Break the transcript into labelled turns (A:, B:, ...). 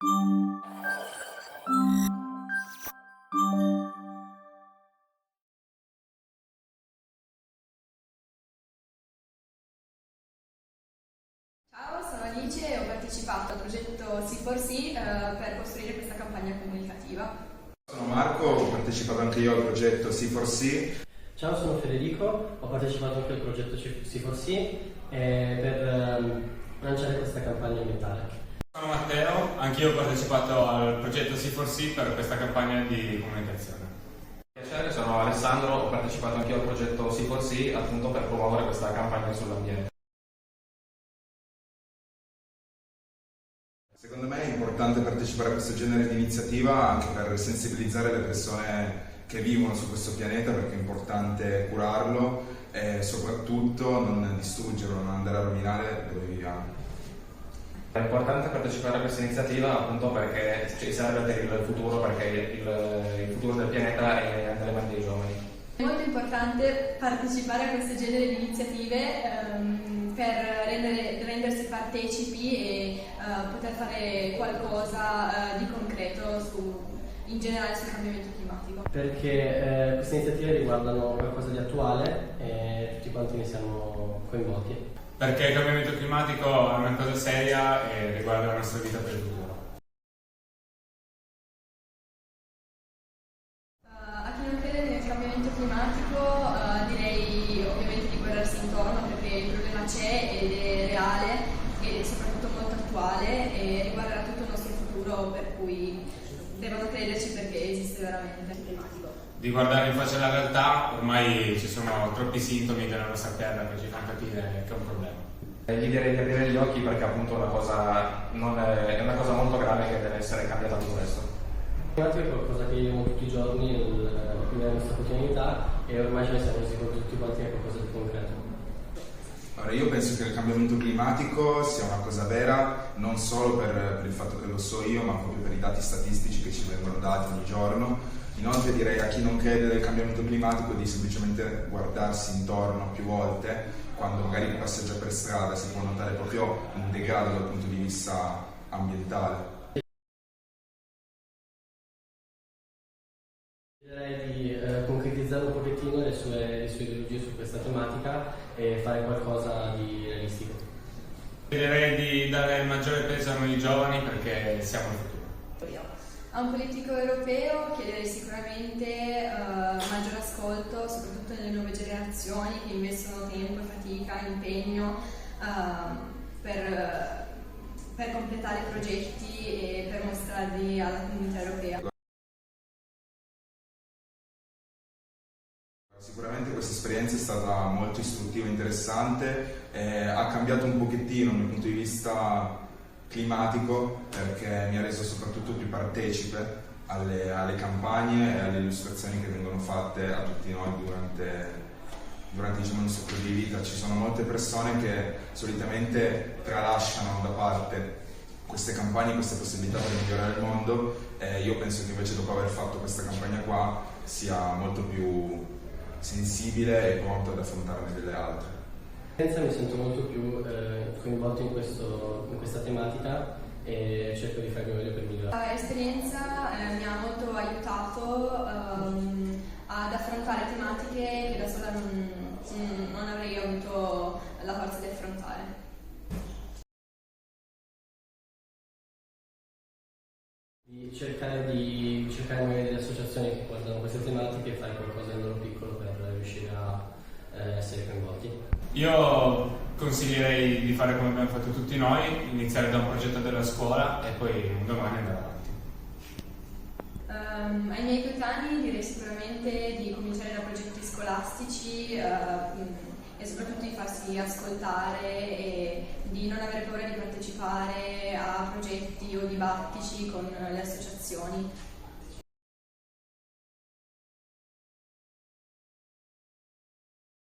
A: Ciao, sono Alice e ho partecipato al progetto C4C per costruire questa campagna comunicativa.
B: Sono Marco, ho partecipato anche io al progetto C4C.
C: Ciao, sono Federico, ho partecipato anche al progetto C4C per lanciare questa campagna ambientale.
D: Sono Matteo, anch'io ho partecipato al progetto C4C per questa campagna di comunicazione.
E: Piacere, sono Alessandro, ho partecipato anch'io al progetto C4C appunto per promuovere questa campagna sull'ambiente.
B: Secondo me è importante partecipare a questo genere di iniziativa anche per sensibilizzare le persone che vivono su questo pianeta, perché è importante curarlo e soprattutto non distruggerlo, non andare a rovinare dove viviamo.
E: È importante partecipare a questa iniziativa appunto perché ci serve per il futuro, perché il futuro del pianeta è nelle mani dei giovani.
A: È molto importante partecipare a questo genere di iniziative per rendersi partecipi e poter fare qualcosa di concreto in generale sul cambiamento climatico.
C: Perché queste iniziative riguardano qualcosa di attuale e tutti quanti ne siamo coinvolti.
D: Perché il cambiamento climatico è una cosa seria e riguarda la nostra vita per il futuro.
A: A chi non crede nel cambiamento climatico direi ovviamente di guardarsi intorno, perché il problema c'è ed è reale e soprattutto molto attuale e riguarderà tutto il nostro futuro, per cui devono crederci perché esiste veramente il climatico.
D: Di guardare in faccia la realtà, ormai ci sono troppi sintomi della nostra terra che ci fanno capire che è un problema.
E: Gli direi di aprire gli occhi perché appunto è una cosa molto grave che deve essere cambiata al presto.
C: Il climatico è qualcosa che viviamo tutti i giorni nella nostra quotidianità e ormai ce ne siamo resi conto tutti quanti che è qualcosa di concreto.
B: Allora, io penso che il cambiamento climatico sia una cosa vera, non solo per il fatto che lo so io, ma proprio per i dati statistici che ci vengono dati ogni giorno. Inoltre direi a chi non crede del cambiamento climatico di semplicemente guardarsi intorno più volte, quando magari passeggia per strada si può notare proprio un degrado dal punto di vista ambientale.
C: Direi di concretizzare un pochettino le sue ideologie su questa tematica e fare qualcosa di realistico.
D: Direi di dare maggiore peso a noi giovani perché siamo il futuro.
A: A un politico europeo chiederei sicuramente maggiore ascolto, soprattutto nelle nuove generazioni che investono tempo, fatica, impegno per completare i progetti e per mostrarli alla comunità europea.
B: Sicuramente questa esperienza è stata molto istruttiva e interessante, ha cambiato un pochettino il mio punto di vista climatico perché mi ha reso soprattutto più partecipe alle campagne e alle illustrazioni che vengono fatte a tutti noi durante diciamo, il nostro periodo di vita. Ci sono molte persone che solitamente tralasciano da parte queste campagne, queste possibilità per migliorare il mondo, e io penso che invece dopo aver fatto questa campagna qua sia molto più sensibile e pronto ad affrontarne delle altre.
C: Mi sento molto più coinvolto in questa tematica e cerco di fare il mio meglio per migliorare.
A: L'esperienza mi ha molto aiutato ad affrontare tematiche che da sola non avrei avuto la forza di affrontare.
C: Di cercare magari delle associazioni che guardano queste tematiche e fare qualcosa nel loro piccolo per riuscire a essere coinvolti.
D: Io consiglierei di fare come abbiamo fatto tutti noi, iniziare da un progetto della scuola e poi un domani andare avanti.
A: Ai miei coetanei direi sicuramente di cominciare da progetti scolastici e soprattutto di farsi ascoltare e di non avere paura di partecipare a progetti o dibattiti con le associazioni.